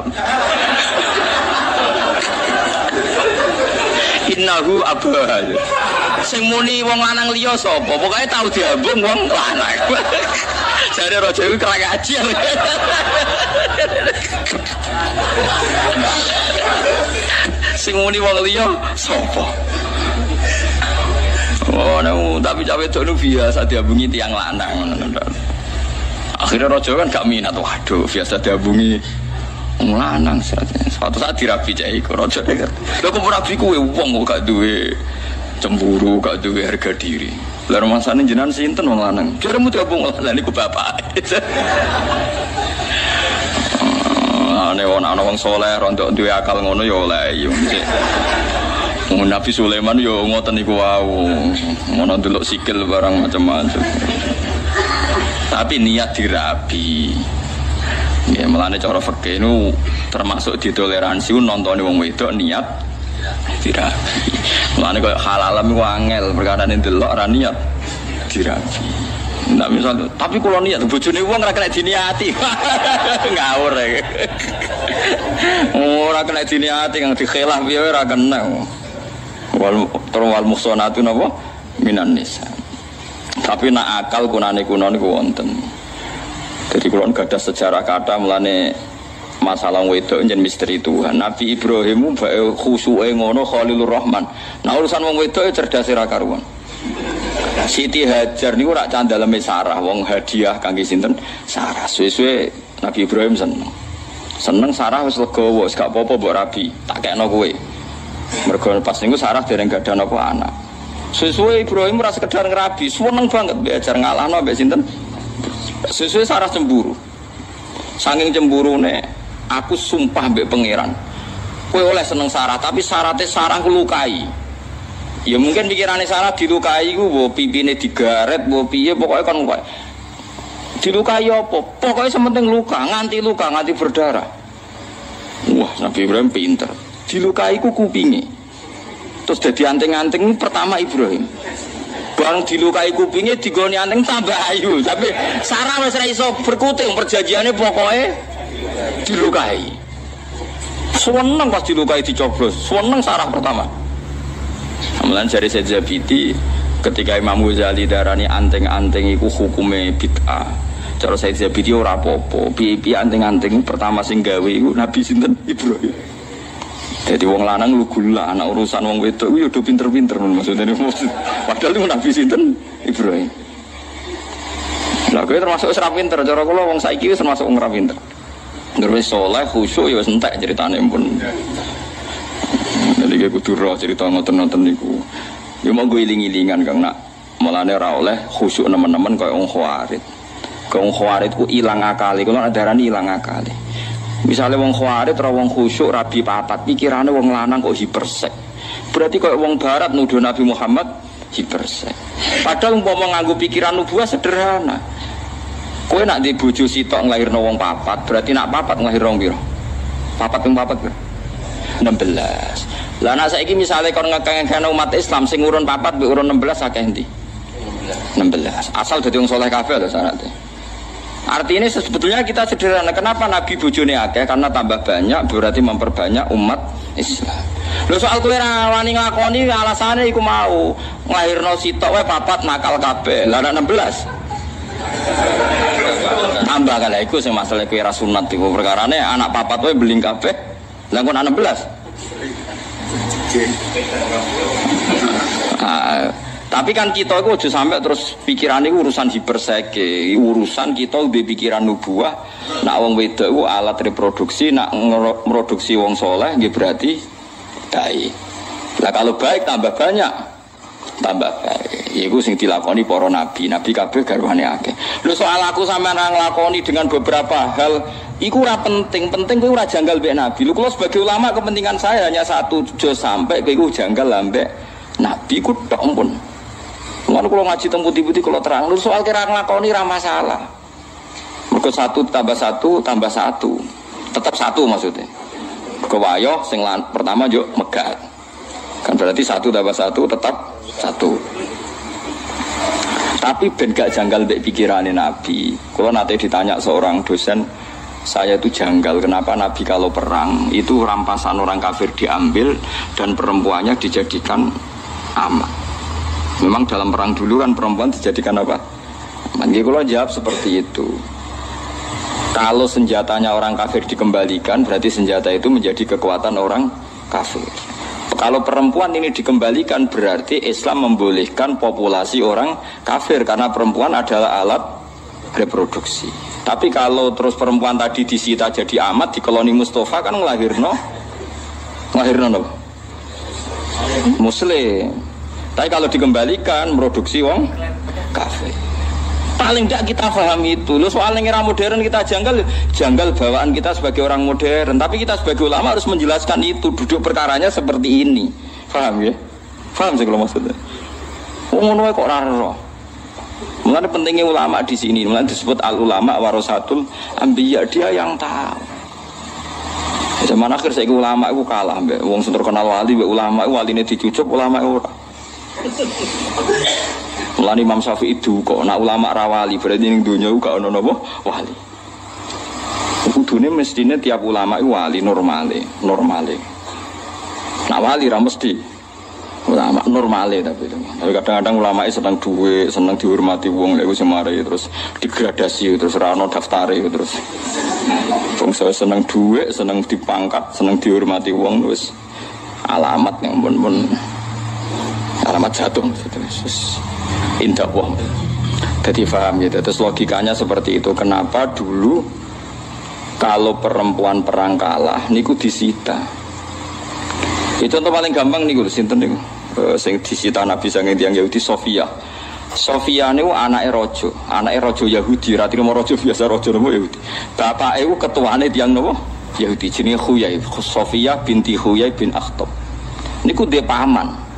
Innahu abah. Sing muni wong lanang liya sapa? Pokoke tau diambung wong lanang. Jare raja iku kerang aji. Sing muni wong liya sapa? Oh, tapi cawe itu biasa diambungi tiang lanang. Akhirnya raja kan gak minat, waduh biasa diambungi lanang. Suatu saat dirabi cah iku raja kan. Lha kok rabi kuwe wong kok gak duwe cemburu, gak duwe harga diri. Lah rumasane jenengan sinten wong lanang? Jaremu diambung lanang niku bapak. Nek ana wong saleh rontok duwe akal ngono ya oleh yo. Nabi Sulaiman yo ngoten niku wau. Ngono ndelok sikil barang macam-macam. Tapi niat dirabi. Ya melane cara fikih nu termasuk ditoleransi nontone wong wedok niat dirabi. Melane koyo halalam iku angel perkara ndelok ora niat dirabi. Ndak misal tapi kula niat bojone wong ora kena diniati. Ngawur ya. Ora kena diniati kang dikhilah piye ora kena. Wal muhsanatu napa minan nisa. Tapi nak akal kunane kuno niku wonten. Jadi kula gadah sejarah kata mulane masalah wedok njen misteri Tuhan. Nabi Ibrahim mbake khusuke ngono Khalilur Rahman. Nah urusan wong wedok cerdas ra karuan. Siti Hajar niku rak candaleme Sarah, wong hadiah kangge sinten? Sarah. Suwe-suwe Nabi Ibrahim seneng. Seneng Sarah wis legowo, wis gak apa-apa mbok rabi, tak kekno kowe. Mergo pas niku Sarah dereng gadah napa anak. Suwe-suwe Ibrahim ora sekedar ngrabi, seneng banget belajar ngalahno mbek sinten? Suwe-suwe Sarah cemburu. Saking cemburune, aku sumpah mbek pangeran. Kowe oleh seneng Sarah, tapi syaratnya Sarah lukai. Ya mungkin pikirannya Sarah dilukai ku mbok pipine digaret, mbok piye pokoke kon lukai. Dilukai apa? Pokoknya sementing luka, nganti berdarah. Wah, Nabi Ibrahim pinter. Dilukai ku kupinge. Terus dadi anting-anting pertama Ibrahim. Bang dilukai kupinge digoni anting tambah ayu. Tapi Sarah wis ra iso berkutik perjanjiane pokoknya dilukai. Seneng pas dilukai dicoblos. Seneng Sarah pertama. Amalan jari Sayyid Zabidi Ketika Imam Ghazali darani anting-anting iku hukume bid'ah. Cara Said Zabidi ora apa-apa. Piye-piye anting-anting pertama sing gawe iku Nabi sinten Ibrahim. Jadi wong lanang lugu lah, anak urusan wong wedok yo do pinter-pinter maksudnya. Padahal itu Nabi sinten Ibrahim. Lah kowe termasuk wis ra pinter, cara kula wong saiki wis termasuk wong ra pinter. Wis saleh khusyuk ya wis entek ceritane pun. Jadi kayak kudu roh cerita ngoten-ngoten niku. Ya mau gue iling-ilingan Kang nak. Mulane ora oleh khusyuk nemen-nemen kaya wong khawarit. Kaya wong khawarit ku ilang akale, kula darani ilang akale. Misale wong khawarit ora wong khusyuk rabi papat, pikirane wong lanang kok hipersek. Berarti kaya wong barat nuduh Nabi Muhammad hipersek. Padahal umpama nganggo pikiran nubuwah sederhana. Kowe nak di bojo sitok nglairno wong papat, berarti nak papat nglairno wong pira? Papat ping papat pira? 16. Lah nek saiki misale kon ngekeng-ngekeng umat Islam sing urun 4 mbek urun 16 akeh endi? 16. Asal dadi wong saleh kabeh lho syaratnya. Artinya sebetulnya kita sederhana. Kenapa Nabi bojone akeh? Karena tambah banyak berarti memperbanyak umat Islam. Lho soal kowe ra wani nglakoni alasane iku mau nglahirno sitok wae 4 nakal kabeh. Lah nek 16 tambah kala iku sing masalah kowe ra sunat iku perkarane anak 4 wae beling kabeh. Lah kok 16 tapi kan kita itu aja sampai terus pikiran itu urusan hiperseke, urusan kita udah pikiran nubuah. Nak wong wedok itu alat reproduksi, nak meroduksi wong soleh, berarti baik. Lah kalau baik tambah banyak, tambah baik. Iku sing dilakoni para nabi, nabi kabeh garwane akeh. Lho soal aku sampean nglakoni dengan beberapa hal, iku ora penting, penting kowe ora janggal mbek nabi. Lho kula sebagai ulama kepentingan saya hanya satu, aja sampai kowe iku janggal ambek nabi ku tok pun. Ngono kula ngaji teng putih-putih kula terang, lho soal kira nglakoni ra masalah. Mergo 1 tambah 1 tambah 1. Tetap 1 maksudnya. Kewayo sing pertama yo megat. Kan berarti 1 tambah 1 tetap 1. Tapi ben gak janggal mbek pikirane Nabi. Kalau nanti ditanya seorang dosen, saya itu janggal kenapa Nabi kalau perang itu rampasan orang kafir diambil dan perempuannya dijadikan amat. Memang dalam perang dulu kan perempuan dijadikan apa? Mungkin kalau jawab seperti itu. Kalau senjatanya orang kafir dikembalikan, berarti senjata itu menjadi kekuatan orang kafir. Kalau perempuan ini dikembalikan, berarti Islam membolehkan populasi orang kafir karena perempuan adalah alat reproduksi. Tapi kalau terus perempuan tadi disita jadi amat di koloni Mustafa kan ngelahirno Muslim. Tapi kalau dikembalikan produksi wong kafir. Paling tidak kita paham itu. Lu soal era modern kita janggal bawaan kita sebagai orang modern. Tapi kita sebagai ulama harus menjelaskan itu. Duduk perkaranya seperti ini. Paham ya? Paham sih kalau maksudnya. Ngono kok ora ero. Mulane pentingnya ulama di sini. Mulane disebut al ulama warasatul anbiya, dia yang tahu. Zaman akhir saiki ulama iku kalah mbek wong sing terkenal wali mbek ulama waline dicucuk ulama ora. Mulane Imam Syafi'i itu kok nak ulama rawali berarti ning donya gak ono napa wali. Kudune mestine tiap ulama iku wali normale. Nak wali ra mesti ulama normale tapi kadang-kadang ulama seneng duwe, seneng dihormati wong lek wis mari terus digradasi terus ra ono daftare terus. Wong seneng duwe, seneng dipangkat, seneng dihormati wong wis alamat yang pun alamat jatuh terus indah wong. Jadi paham ya, terus logikanya seperti itu. Kenapa dulu kalau perempuan perang kalah niku disita? Itu contoh paling gampang niku sinten niku sing disita Nabi sange tiyang Yahudi Sofia. Sofia niku anake raja Yahudi, ra trimo raja biasa raja nopo Yahudi. Bapake iku ketuane tiyang nopo Yahudi jenenge Huyai, Sofia binti Huyai bin Akhtab. Niku dhe paman.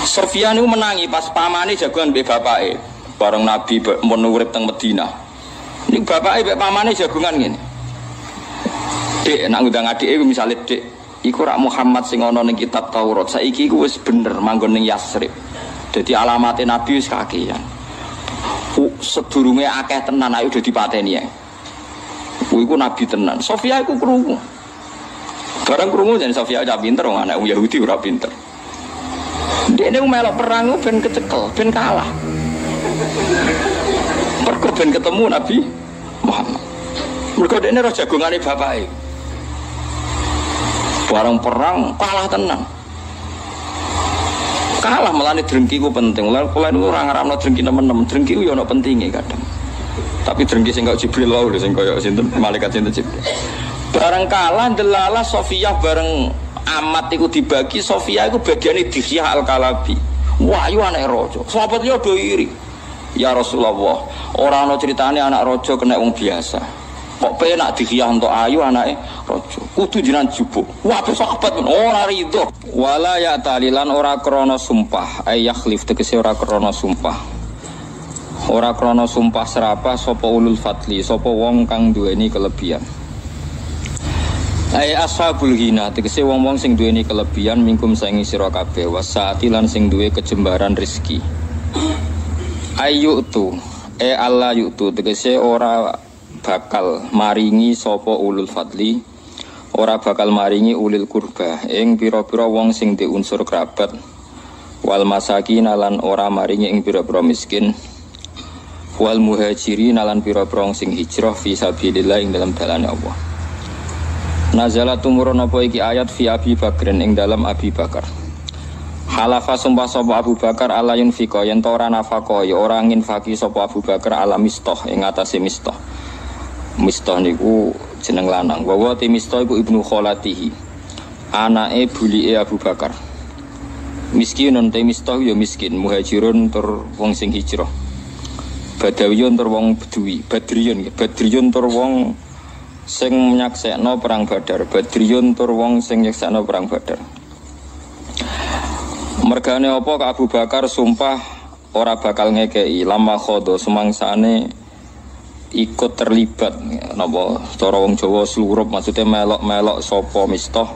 Sofia niku menangi pas pamane jagoan mbek bapake. Bareng Nabi mun urip teng Madinah. Niku bapake mbek pamane jagongan ngene. Dik nak ngundang adike misale dik iku rak Muhammad sing ana ning kitab Taurat. Saiki iku wis bener manggon ning Yasrib. Dadi alamate Nabi wis kakean. Sedurunge akeh tenan ayo udah dipateni ya. Iku Nabi tenan. Sofia iku krungu. Barang krungu jan Sofia udah pinter wong anak Yahudi ora pinter. Dia ini melok perang ben kecekel, ben kalah. Mergo ben ketemu Nabi Muhammad. Mergo dia ini roh jagongane bapake. Barang perang kalah tenang. Kalah melani drengki ku penting. Kula niku ora ngaramno drengki nemen-nemen. Drengki ku yo ana pentinge kadang. Tapi drengki sing kok Jibril wae lho sing kaya sinten malaikat sinten Jibril. Barang kalah delala Sofiyah bareng amat iku dibagi. Sofiyah iku bagiane Dihyah Al-Kalabi. Wahyu anak raja. Sahabat yo do iri. Ya Rasulullah, ora ana critane anak raja kena wong biasa. Kok penak Dihyah entuk ayu anake raja. Kudu jenengan jupuk. Wah, sahabat ora rido. Wala ya talilan ora krana sumpah. Ay yakhlif tegese ora krana sumpah. Ora krana sumpah serapah sapa ulul fadli, sapa wong kang duweni kelebihan. Ai ashabul ghina tegese wong-wong sing duweni kelebihan mingkum saingi sira kabeh wasaati lan sing duwe kejembaran rezeki. Ayu tu Allah yutu tegese ora bakal maringi sapa ulul fadli, ora bakal maringi ulil kurba ing pira-pira wong sing di unsur kerabat, wal masakin lan ora maringi ing pira-pira miskin, wal muhajirin lan pira-pira sing hijrah fi sabilillah ing dalam dalane Allah. Nazala tumurun apa iki ayat fi Abi Bakrin ing dalam Abi Bakar. Halafa sumpah sapa Abu Bakar ala yunfika yen ora nafaqah ya ora nginfaki sapa Abu Bakar ala mistah ing atase mistah. Mistah niku jeneng lanang. Wa ti mistah iku ibnu kholatihi. Anake bulike Abu Bakar. Miskinun te mistah ya miskin, muhajirun tur wong sing hijrah. Badawiyun tur wong beduwi, badriyun tur wong sing nyaksekno perang Badar, badriyun tur wong sing nyaksekno perang Badar. Mergane apa ka Abu Bakar sumpah ora bakal ngekei lama khodo semangsane ikut terlibat napa cara wong Jawa slurup maksudnya melok-melok sapa mistah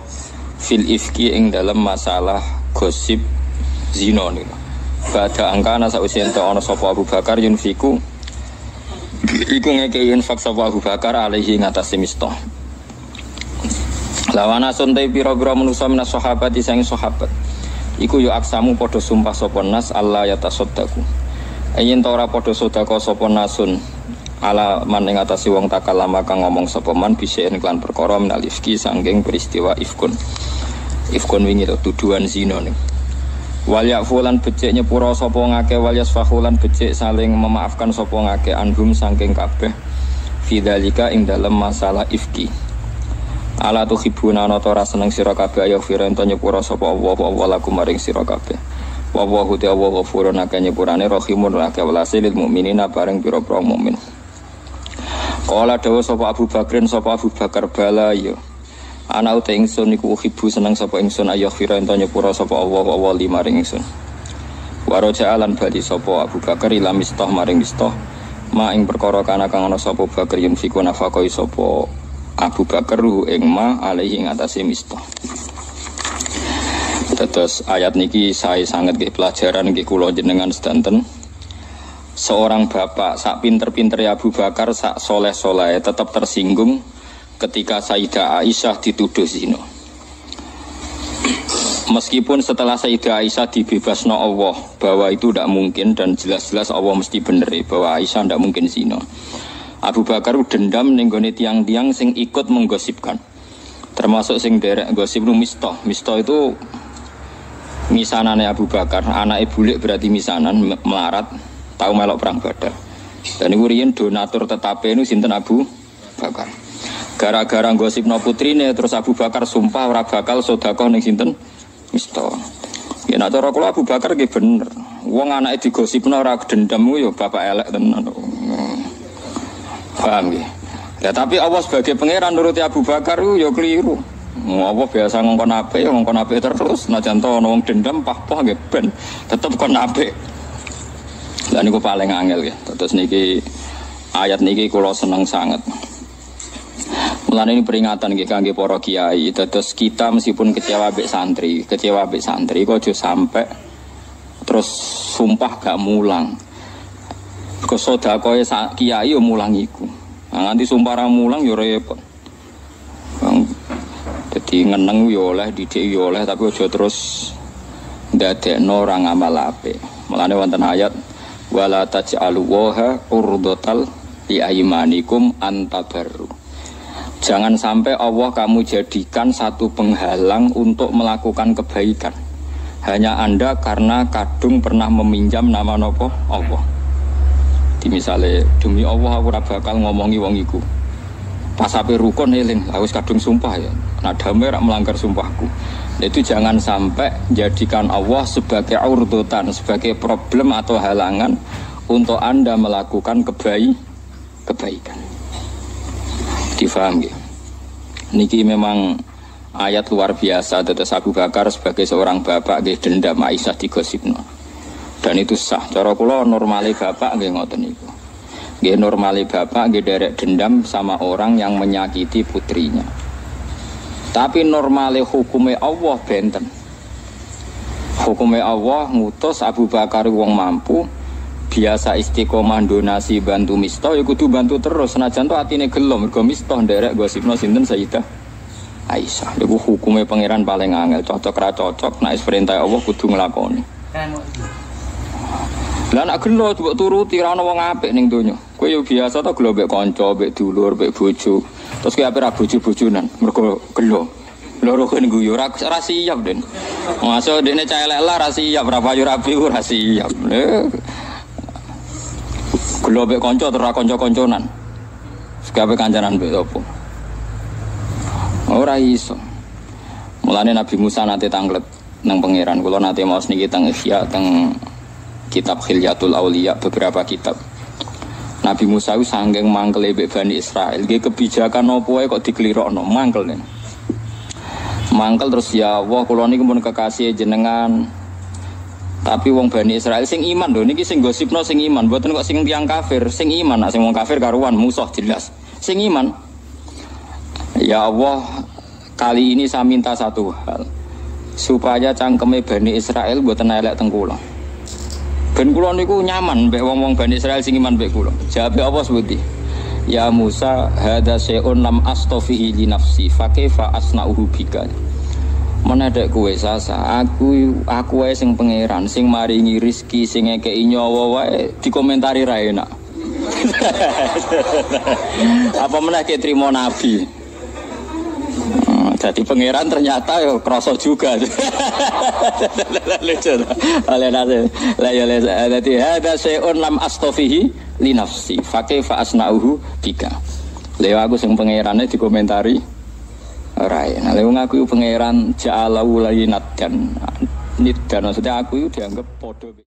fil ifki ing dalam masalah gosip zina niku. Badha angkana sausé ento ana sapa Abu Bakar yunfiku iku ngekei infak sapa Abu Bakar alaihi ngatasi mistah. Lawana suntai pira-pira manusa minas sahabat sing sahabat. Iku yo aksamu padha sumpah sapa nas Allah ya tasaddaku. Yen ta ora padha sedekah sapa nasun ala man ing atase wong takalama kang ngomong sapa man bisaen klan perkara minal ifki saking peristiwa ifkun. Ifkun wingi to tuduhan zina ning. Wal yafulan becik nyepura sapa ngake wal yasfahulan becik saling memaafkan sapa ngake anhum saking kabeh fidzalika ing dalem masalah ifki. Ala tuhibuna ana ta ora seneng sira kabeh ayo firanta nyepura sapa Allah lakum maring sira kabeh. Wa Allahu ta'ala ghafurun akeh nyepurane rahimun akeh welase lil mukminina bareng pira-pira mukmin. Kala dawuh sapa Abu Bakrin sapa Abu Bakar bala ya. Ana uta ingsun niku hibu seneng sapa ingsun ayo firanta nyepura sapa Allah li maring ingsun. Wa raja'alan bali sapa Abu Bakar ila mistah maring mistah ma ing perkara kana kang ana sapa Bakar yen fiku nafaqoi sapa Abu Bakar ruh ing ma alaihi ing atase mistah. Terus ayat niki saya sangat nggih pelajaran nggih kula jenengan sedanten. Seorang bapak sak pinter-pinter Abu Bakar sak soleh-soleh tetap tersinggung ketika Sayyidah Aisyah dituduh zina. Meskipun setelah Sayyidah Aisyah dibebasno Allah bahwa itu tidak mungkin dan jelas-jelas Allah mesti bener bahwa Aisyah tidak mungkin zina. Abu Bakar dendam ning gone tiang-tiang sing ikut menggosipkan. Termasuk sing derek gosip nu Mistah. Mistah itu misanane Abu Bakar, anake bulik berarti misanan melarat, tahu melok perang Badar. Dan niku riyen donatur tetape niku sinten Abu Bakar. Gara-gara gosipno putrine terus Abu Bakar sumpah ora bakal sedekah ning sinten Mistah. Ya nek cara kula Abu Bakar nggih bener. Wong anake digosipno ora dendam yo bapak elek tenan. Paham nggih. Ya tapi Allah sebagai pangeran nuruti Abu Bakar yo keliru. Allah biasa ngongkon apik terus najan to ana wong dendam pah-pah nggih ben tetep kon apik. Lah niku paling angel ya. Terus niki ayat niki kula seneng sangat. Mulane ini peringatan nggih kangge para kiai. Terus kita meskipun kecewa mbek santri kok aja sampai terus sumpah gak mulang. Kesodakoe kiai yo mulang iku. Nah, nganti sumpah ra mulang yo repot. Jadi ngeneng yo oleh, didik yo oleh tapi aja terus ndadekno ora ngamal apik. Mulane wonten ayat wala taj'alu waha urdatal li aymanikum antabarru. Jangan sampai Allah kamu jadikan satu penghalang untuk melakukan kebaikan. Hanya Anda karena kadung pernah meminjam nama nopo Allah. Di misalnya demi Allah aku ora bakal ngomongi wong iku. Pas ape rukun eling, aku kadung sumpah ya. Nah damai rak melanggar sumpahku. Itu jangan sampai jadikan Allah sebagai urdutan, sebagai problem atau halangan untuk Anda melakukan kebaikan. Difaham ya? Niki memang ayat luar biasa. Tetes Abu Bakar sebagai seorang bapak nggih dendam Aisyah digosipno. Dan itu sah. Cara kula normale bapak nggih ngoten niku. Nggih normale bapak nggih derek dendam sama orang yang menyakiti putrinya. Tapi normale hukume Allah benten. Hukume Allah ngutus Abu Bakar wong mampu, biasa istiqomah donasi bantu Mistah ya kudu bantu terus senajan to atine gelo mergo Mistah nderek gosipno sinten Sayyidah Aisyah. Niku hukume pangeran paling angel, cocok ra cocok nek perintah Allah kudu nglakoni. Lah nek gelo mbok turuti ra ono wong apik ning donya. Kowe yo biasa to gelo mbek kanca, mbek dulur, mbek bojo. Terus kowe ape ra bojo-bojonan mergo gelo. Loro kene guyu ra siap den. Masuk dene cah elek lah ra siap, ra payu rapi ora siap. Gelo mbek kanca terus ra kanca-kanconan. Sekape kancanan mbek opo? Ora iso. Mulane Nabi Musa nate tanglet nang pangeran. Kula nate maos niki teng Ihya teng kitab Khilyatul Auliya beberapa kitab. Nabi Musa itu sanggeng mangkel mbek Bani Israil. Nggih kebijakan opo wae kok diklirokno mangkel nen. Mangkel terus ya Allah kula niku pun kekasih jenengan. Tapi wong Bani Israil sing iman lho niki sing gosipno sing iman, mboten kok sing tiyang kafir, sing iman. Nek sing wong kafir karuan musuh jelas. Sing iman. Ya Allah, kali ini saya minta satu hal. Supaya cangkeme Bani Israil mboten elek teng kula. Ben kula niku nyaman mbek wong-wong Bani Israil sing iman mbek kula. Jawabe apa sebuti? Ya Musa, hadza syai'un lam astafihi li nafsi, fa kaifa asna'uhu bika. Menadek kowe sasa, aku wae sing pangeran, sing maringi rezeki, sing ngekeki nyawa wae dikomentari ra enak. Apa meneh ke trimo nabi. Jadi pangeran ternyata ya krasa juga. Lucu. Jadi ada syai'un lam astafihi li nafsi fa kaifa asna'uhu bika. Lha aku sing pangerane dikomentari ora enak. Lha aku pangeran ja'alahu lainat dan niddan maksudnya aku dianggap padha